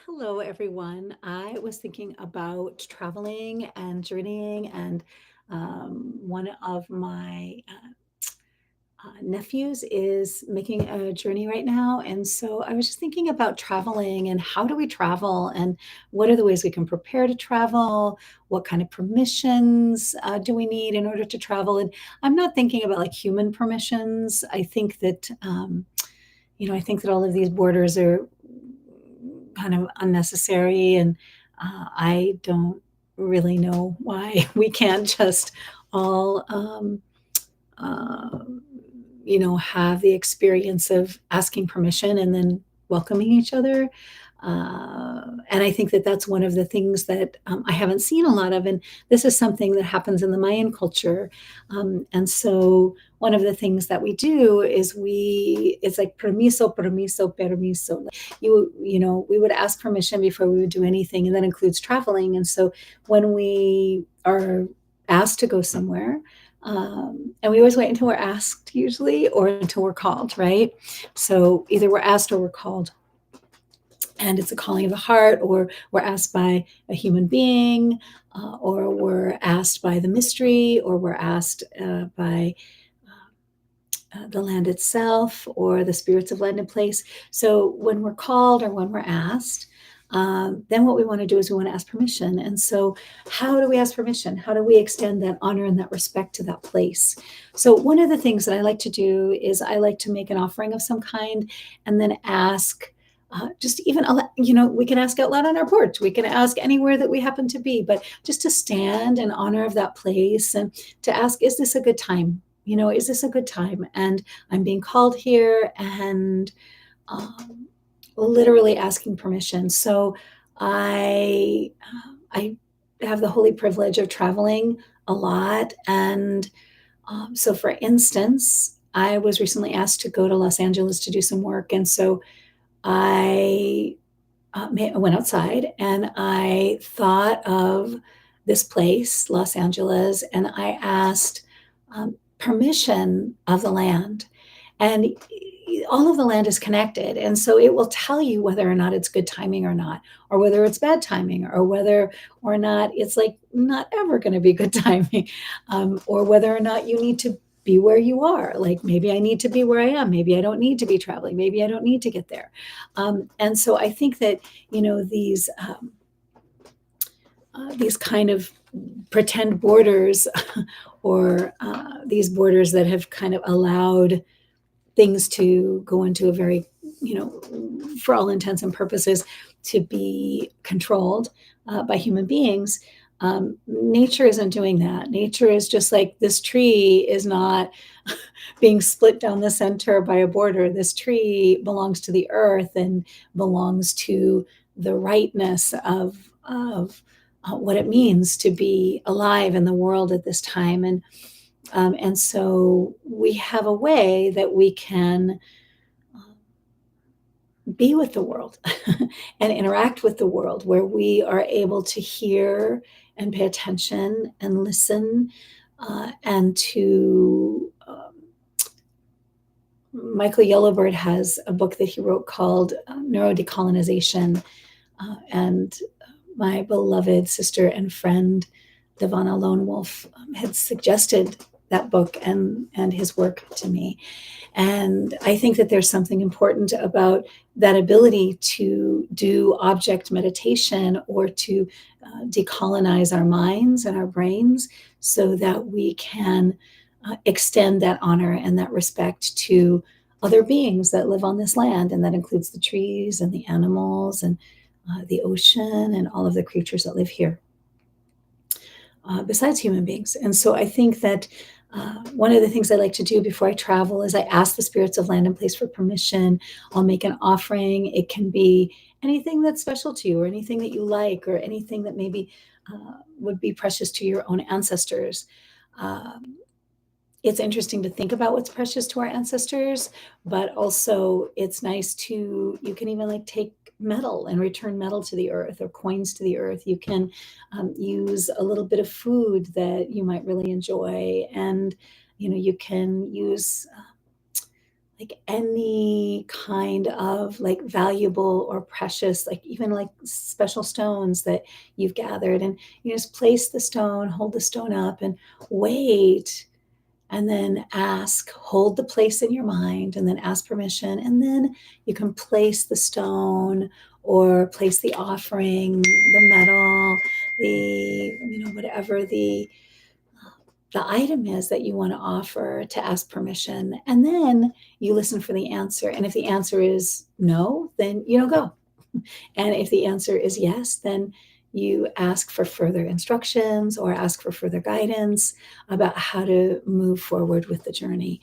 Hello, everyone. I was thinking about traveling and journeying, and one of my nephews is making a journey right now. And so I was just thinking about traveling and how do we travel, and what are the ways we can prepare to travel? What kind of permissions do we need in order to travel? And I'm not thinking about like human permissions. I think that all of these borders are kind of unnecessary, and I don't really know why we can't just all uh, have the experience of asking permission and then welcoming each other. And I think that that's one of the things that I haven't seen a lot of. And this is something that happens in the Mayan culture. And so one of the things that we do is it's like permiso, permiso, permiso. We would ask permission before we would do anything, and that includes traveling. And so when we are asked to go somewhere, and we always wait until we're asked, usually, or until we're called, right? So either we're asked or we're called. And it's a calling of the heart, or we're asked by a human being, or we're asked by the mystery, or we're asked by the land itself, or the spirits of land and place. So when we're called or when we're asked, then what we want to do is we want to ask permission. And so, how do we ask permission? How do we extend that honor and that respect to that place? So, one of the things that I like to do is I like to make an offering of some kind and then ask. Just even, we can ask out loud on our porch. We can ask anywhere that we happen to be, but just to stand in honor of that place and to ask, is this a good time? Is this a good time? And I'm being called here, and um, literally asking permission. So I have the holy privilege of traveling a lot, and so for instance, I was recently asked to go to Los Angeles to do some work, and so I went outside and I thought of this place, Los Angeles, and I asked permission of the land. And all of the land is connected. And so it will tell you whether or not it's good timing or not, or whether it's bad timing, or whether or not it's like not ever going to be good timing, or whether or not you need to be where you are. Like maybe I need to be where I am. Maybe I don't need to be traveling. Maybe I don't need to get there. And so I think that, these kind of pretend borders or these borders that have kind of allowed things to go into a very, for all intents and purposes, to be controlled by human beings. Nature isn't doing that. Nature is just like this tree is not being split down the center by a border. This tree belongs to the earth and belongs to the rightness of what it means to be alive in the world at this time. And so we have a way that we can be with the world and interact with the world, where we are able to hear and pay attention and listen, and to Michael Yellowbird has a book that he wrote called Neurodecolonization, and my beloved sister and friend Devana Lone Wolf had suggested that book and his work to me. And I think that there's something important about that ability to do object meditation, or to decolonize our minds and our brains, so that we can extend that honor and that respect to other beings that live on this land. And that includes the trees and the animals and the ocean and all of the creatures that live here, besides human beings. And so I think that one of the things I like to do before I travel is I ask the spirits of land and place for permission. I'll make an offering. It can be anything that's special to you, or anything that you like, or anything that maybe would be precious to your own ancestors. It's interesting to think about what's precious to our ancestors, but also it's nice to, you can even like take metal and return metal to the earth, or coins to the earth. You can use a little bit of food that you might really enjoy, and you can use like any kind of like valuable or precious, like even like special stones that you've gathered, and you just place the stone, hold the stone up, and wait, and then ask, hold the place in your mind, and then ask permission, and then you can place the stone or place the offering, the metal, the, whatever the item is that you want to offer, to ask permission, and then you listen for the answer. And if the answer is no, then you don't go. And if the answer is yes, then you ask for further instructions or ask for further guidance about how to move forward with the journey.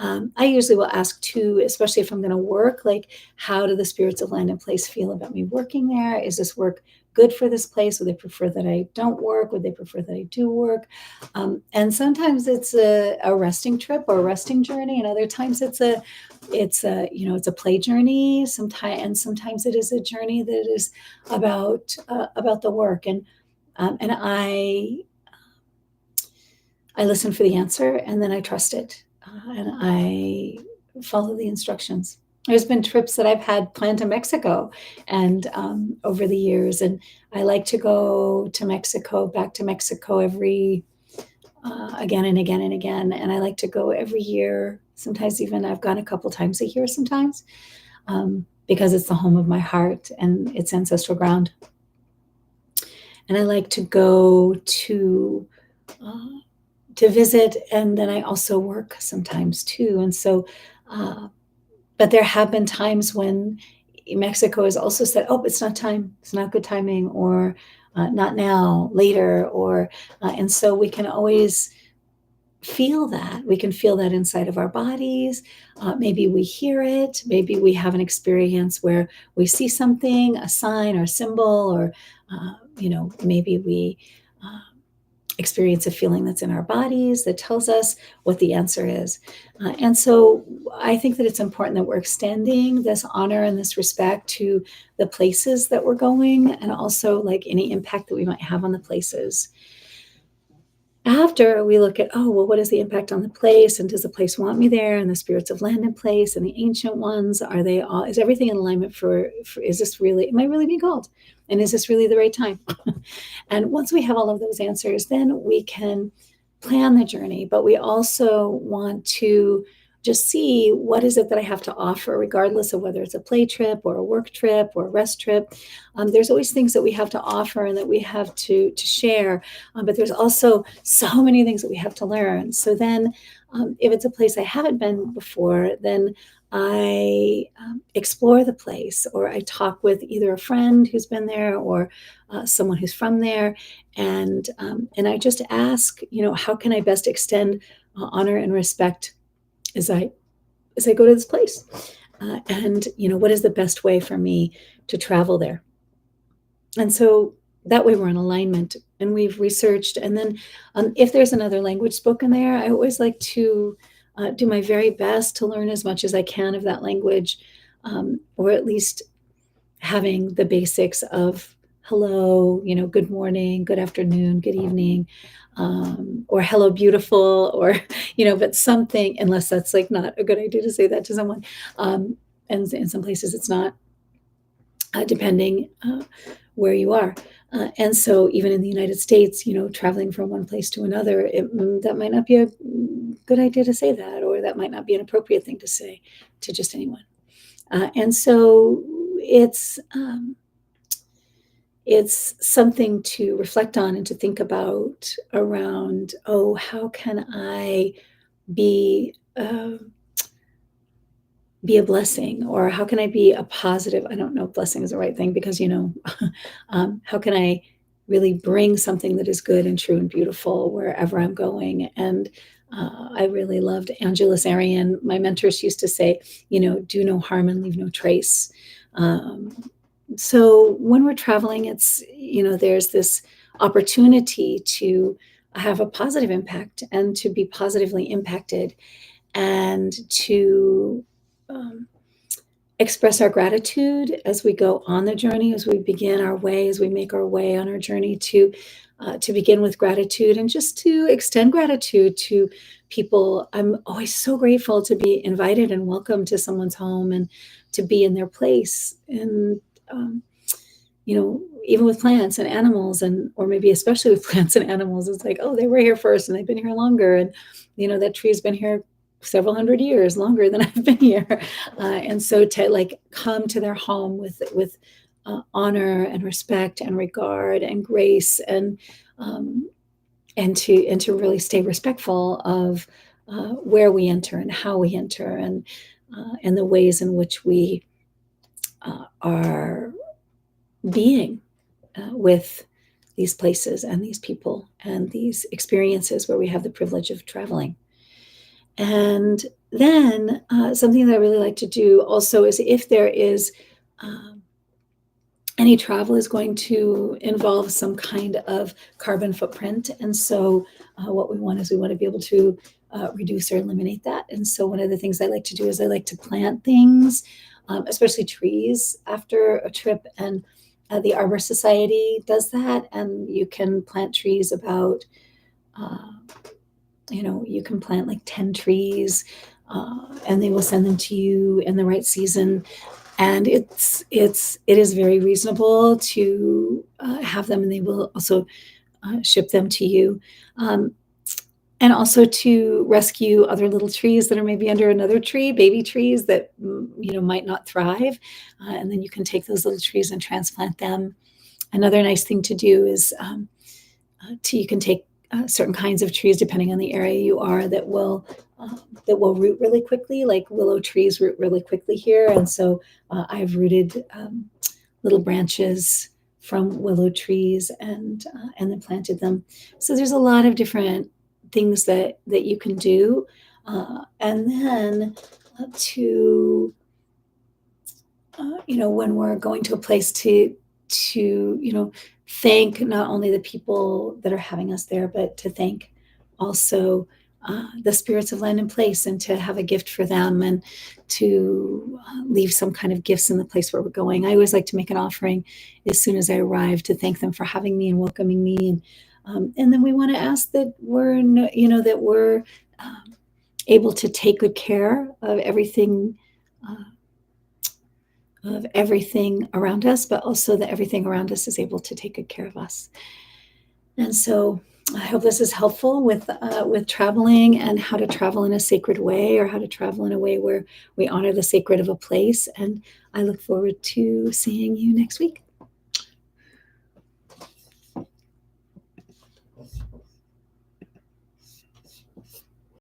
I usually will ask too, especially if I'm going to work, like, how do the spirits of land and place feel about me working there? Is this work good for this place? Would they prefer that I don't work? Would they prefer that I do work? And sometimes it's a resting trip or a resting journey, and other times it's a play journey. Sometimes it is a journey that is about the work, and I listen for the answer, and then I trust it, and I follow the instructions. There's been trips that I've had planned to Mexico, and over the years, and I like to go to Mexico, back to Mexico every again and again and again, and I like to go every year. Sometimes even I've gone a couple times a year. Sometimes because it's the home of my heart and it's ancestral ground, and I like to go uh, to visit, and then I also work sometimes too. And so, uh, but there have been times when Mexico has also said, "Oh, it's not time. It's not good timing," or "Not now, later," or and so we can always feel that. We can feel that inside of our bodies. Maybe we hear it. Maybe we have an experience where we see something, a sign or a symbol, or maybe we uh, experience a feeling that's in our bodies that tells us what the answer is. And so I think that it's important that we're extending this honor and this respect to the places that we're going, and also like any impact that we might have on the places. After we look at, oh, well, what is the impact on the place? And does the place want me there? And the spirits of land and place and the ancient ones, are they all, is everything in alignment for is this really, am I really being called? And is this really the right time? And once we have all of those answers, then we can plan the journey. But we also want to just see, what is it that I have to offer, regardless of whether it's a play trip or a work trip or a rest trip. There's always things that we have to offer and that we have to share. But there's also so many things that we have to learn. So then, if it's a place I haven't been before, then I explore the place, or I talk with either a friend who's been there, or someone who's from there, and I just ask, how can I best extend honor and respect as I go to this place, and what is the best way for me to travel there? And so that way we're in alignment, and we've researched. And then if there's another language spoken there, I always like to do my very best to learn as much as I can of that language, or at least having the basics of hello, good morning, good afternoon, good evening, or hello, beautiful, or, but something, unless that's like not a good idea to say that to someone. And in some places it's not, depending where you are. And so even in the United States, traveling from one place to another, that might not be a good idea to say that, or that might not be an appropriate thing to say to just anyone. And so it's something to reflect on and to think about around, oh, how can I be be a blessing, or how can I be a positive, I don't know if blessing is the right thing, because how can I really bring something that is good and true and beautiful wherever I'm going? And I really loved Angelus Arian. My mentors used to say, do no harm and leave no trace. So when we're traveling, it's, there's this opportunity to have a positive impact and to be positively impacted, and to um, express our gratitude as we go on the journey, as we begin our way, as we make our way on our journey to to begin with gratitude and just to extend gratitude to people. I'm always so grateful to be invited and welcome to someone's home and to be in their place. And, even with plants and animals, and or maybe especially with plants and animals, it's like, oh, they were here first and they've been here longer. And, that tree's been here several hundred years longer than I've been here. And so to like come to their home with honor and respect and regard and grace um, and to really stay respectful of where we enter and how we enter and the ways in which we are being with these places and these people and these experiences where we have the privilege of traveling. And then something that I really like to do also is if there is any travel is going to involve some kind of carbon footprint. And so what we want is we want to be able to reduce or eliminate that. And so one of the things I like to do is I like to plant things, especially trees after a trip. And the Arbor Society does that. And you can plant trees about, you can plant like 10 trees and they will send them to you in the right season. And it is very reasonable to have them, and they will also ship them to you, and also to rescue other little trees that are maybe under another tree, baby trees that might not thrive, and then you can take those little trees and transplant them. Another nice thing to do is you can take certain kinds of trees, depending on the area you are, that will root really quickly. Like willow trees root really quickly here, and so I've rooted little branches from willow trees and then planted them. So there's a lot of different things that you can do, and then to when we're going to a place to thank not only the people that are having us there, but to thank also the spirits of land and place, and to have a gift for them, and to leave some kind of gifts in the place where we're going. I always like to make an offering as soon as I arrive to thank them for having me and welcoming me, and then we want to ask that we're able to take good care of everything. Of everything around us, but also that everything around us is able to take good care of us. And so I hope this is helpful with traveling and how to travel in a sacred way, or how to travel in a way where we honor the sacred of a place. And I look forward to seeing you next week.